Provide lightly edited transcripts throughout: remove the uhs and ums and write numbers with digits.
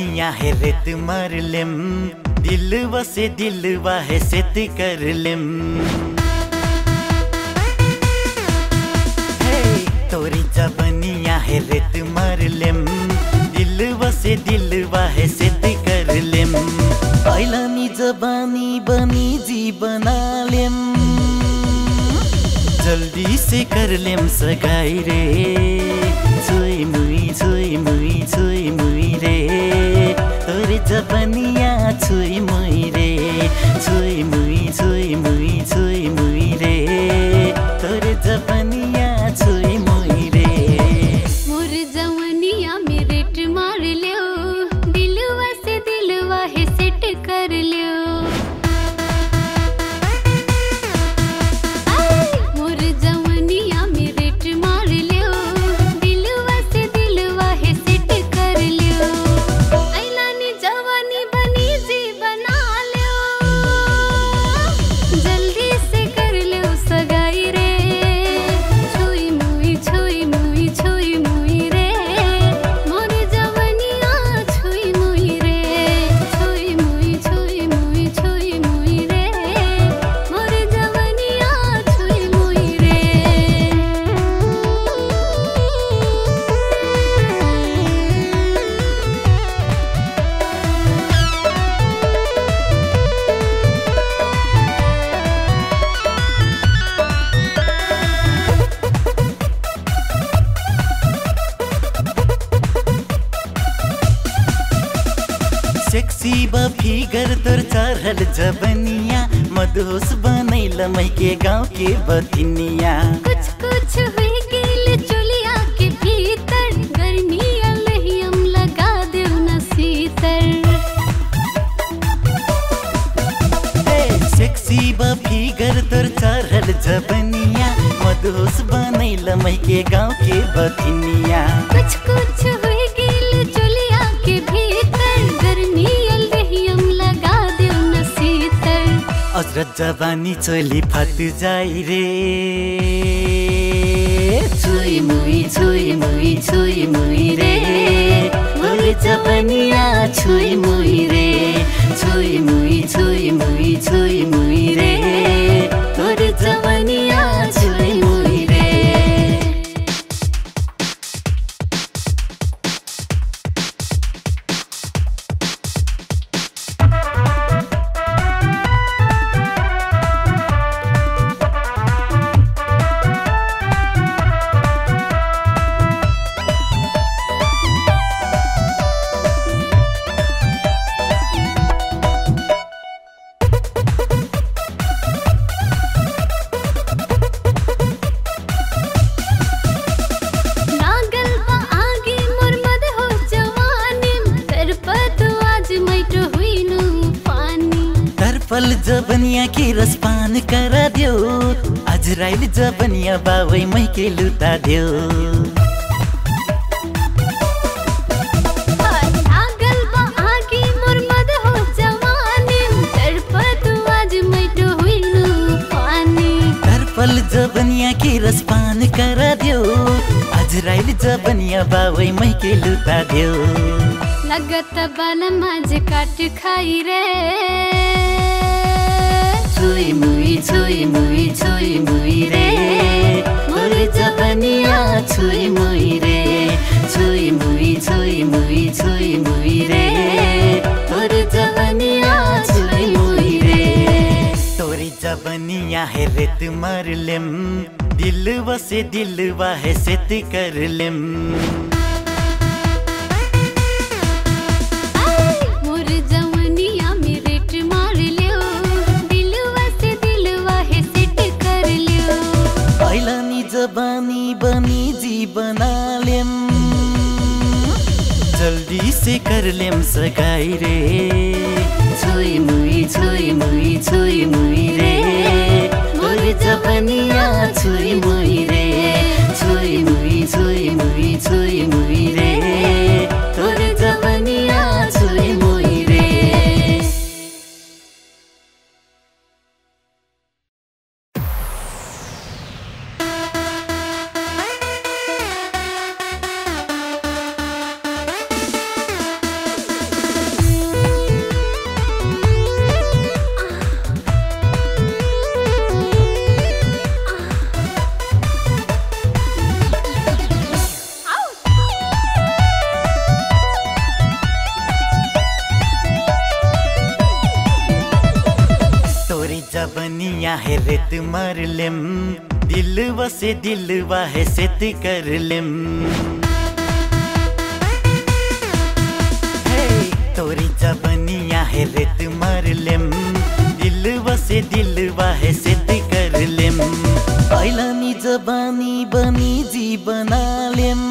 जबनिया है रेत मार लेम, दिलवा से दिलवा है सेट कर लेम। तोरी जबनिया है रेत मार लेम, दिलवा से दिलवा है सेट कर लेम। ऐलानी जबानी बनी जी बना लेम, जल्दी से कर लेम सगाई रे। छुई मुई रे, तोरे जबनिया छुई मुई रे। छुई मुई रे, तोरे जबनिया छुई मुई रे। मोर जवनिया में रेट मार लियो, दिलवा से दिलवा है सेट कर लियो। मोर जवनिया में रेट मार लियो, दिलवा से दिलवा है सेट कर लियो। ऐलानी जवानी बनी जी बना लियो, जल्दी से कर लियो सगाई रे। छुई मुई रे, मोर जवनिया छुई मुई रे। छुई मुई रे, मोर जवनिया छुई मुई रे। सेक्सी बा फिगर तोर चढ़ल जबनिया, मदहोश बनैल मैके गाँव के बतिनिया। कुछ हुई गेल चोलिया के भीतर, गर्मी अलही हम लगा देव न सीतर। सेक्सी बा फिगर तोर चढ़ल जबनिया, मदहोश बनैल मैके गाँव के बतिनिया। कुछ हुई गेल चोलिया के भीतर, गर्मी अलही हम लगा देव न सीतर। अजरत जवानी चोली फट जाई रे। छुई मुई रे, मोर जबनिया छुई मुई रे। छुई मुई रे, तोर जबनिया छुई मुई रे। लागल बा आगे मोर मदहोश जवानी, तरपत आज मैटो हुइनु पानी। तरपल जबनिया के रसपान करा देऊ, अजराइल जबनिया बावै मै के लुटा देऊ। लागल बा आगे मोर मदहोश जवानी, तरपत आज मैटो हुइनु पानी। तरपल जबनिया के रसपान करा देऊ, अजराइल जबनिया बावै मै के लुटा देऊ। लगत बाल माज काट खाई रे। छुई मुई रे, मोर जबनिया छुई मुई रे। छुई मुई रे, तोर जबनिया छुई मुई रे। तोरी जबनिया है रेत मार लेम, दिलवा से दिलवा है सेट कर लेम। मोर जवनिया में रेट मार लियो, दिलवा से दिलवा है सेट कर लियो। ऐलानी जबानी बनी जी बना लेम, जल्दी से कर लेम सगाई रे। छुई मुई रे, मोर जबनिया छुई मुई रे। छुई मुई रे, तोर जबनिया छुई मुई रे। है रेत मार लेम, दिलवा से दिलवा है सेत कर लेम। तोरी जबनिया है रेत मार लेम, दिलवा से दिलवा है सेत कर लेम। ऐलानी जबानी बनी जी बना लेम,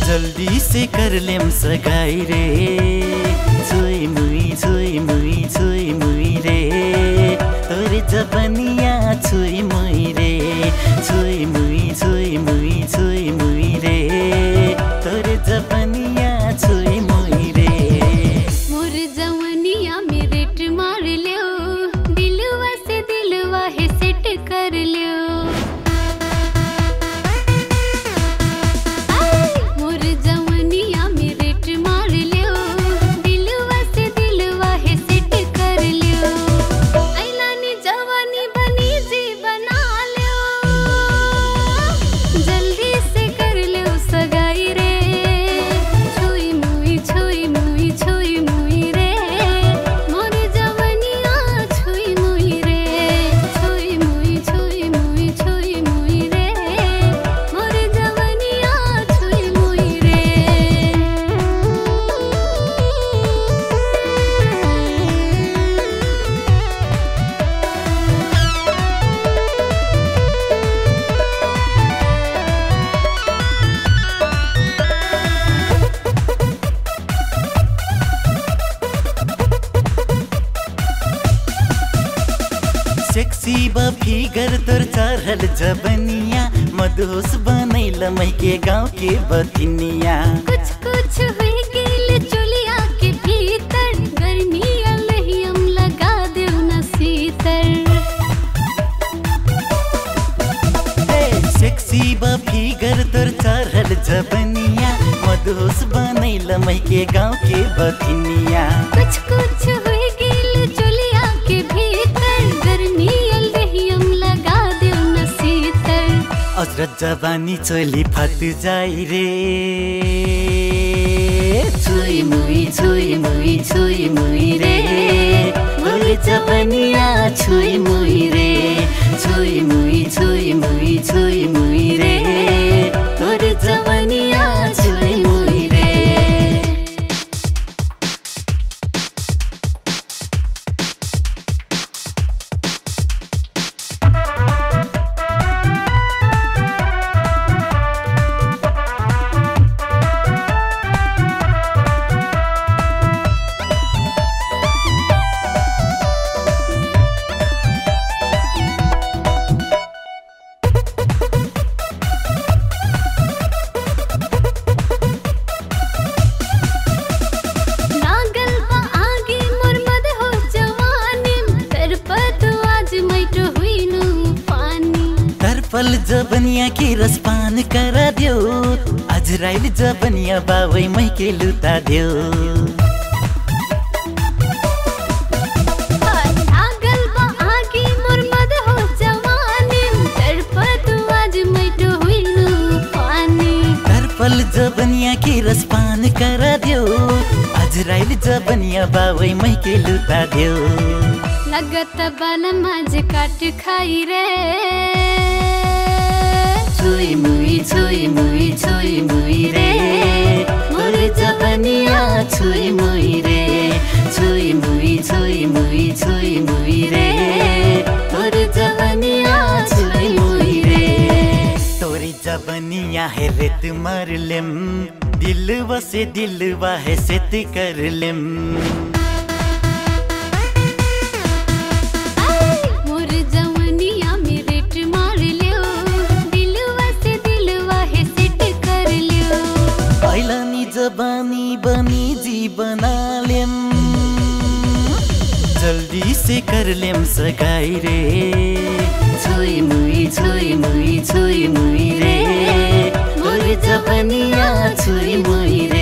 जल्दी से कर लेम सगाई रे। छोई मुई छोई मुई छोई मुई रे, तोरी जबनिया छोई मुई रे। छोई मुई छोई मुई छोई मुई रे, तोरी जबनिया छोई मुई रे। मोर जवनिया में रेट मार लियो, दिलवा से दिलवा है सेट कर लियो। मोर जवनिया में रेट मार लियो, दिलवा से दिलवा है सेट कर लियो। ऐलानी जवानी बनी जी बना लियो, जल्दी से कर लियो सगाई रे। छोई मुई छोई मुई छोई मुई रे, मोर जवनिया छोई मुई रे। छोई मुई छोई मुई छोई मुई रे, मोर जवनिया छोई मुई रे। सेक्सी बा फिगर तोर चढ़ल जबनिया, मधुस बनैल के गाँव के बतिनिया। कुछ कुछ हुई गेल चोलिया के भीतर, गर्मी अलहियम लगा देव न सीतर। सेक्सी बा फिगर तोर चढ़ल जबनिया, मधुस बनैल के गाँव के बतिनिया। कुछ कुछ हुई गेल चोलिया के भीतर, गर्मी अलहियम लगा देव न सीतर। अजरत जबानी चोली फट जाई रे। छोई मुई छोई मुई छोई मुई रे, मोर जबनिया छोई मुई रे। छोई मुई छोई मुई छोई मुई रे, तोर जबनिया छोई मुई रे। लागल बा आगे मोर मद हो जवानी, तरपत आज मैट हुइनु पानी। तरपल जबनिया के रसपान करा दियो, अजराइल जबनिया बावै मै के लुता दियो। लागल बा आगे मोर मद हो जवानी, तरपत आज मैट हुइनु पानी। तरपल जबनिया के रसपान करा दियो, अजराइल जबनिया बावै मै के लुता दियो। लगत बाल माज काट खाई रे। छोई मुई छोई मुई छोई मुई रे, मोर जबनिया छोई मुई रे। छोई मुई छोई मुई छोई मुई रे, तोर जबनिया छोई मुई रे। तोरी जबनिया है रेत मार लेम, दिलवा से दिलवा है सेत कर लेम। मोर जवनिया में रेट मार लियो, दिलवा से दिलवा है सेट कर लियो। ऐलानी जबानी बनी जी बना लेम, जल्दी से कर लेम सगाई रे। छोई मुई छोई मुई छोई मुई रे, मोर जबनिया छोई मुई रे।